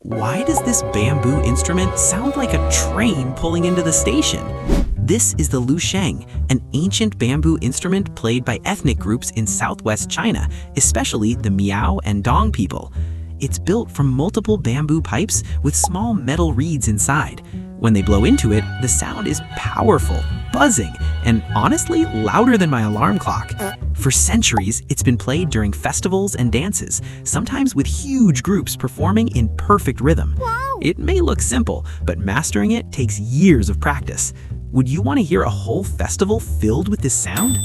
Why does this bamboo instrument sound like a train pulling into the station? This is the lusheng, an ancient bamboo instrument played by ethnic groups in southwest China, especially the Miao and Dong people. It's built from multiple bamboo pipes with small metal reeds inside. When they blow into it, the sound is powerful, buzzing, and honestly louder than my alarm clock. For centuries, it's been played during festivals and dances, sometimes with huge groups performing in perfect rhythm. Wow. It may look simple, but mastering it takes years of practice. Would you want to hear a whole festival filled with this sound?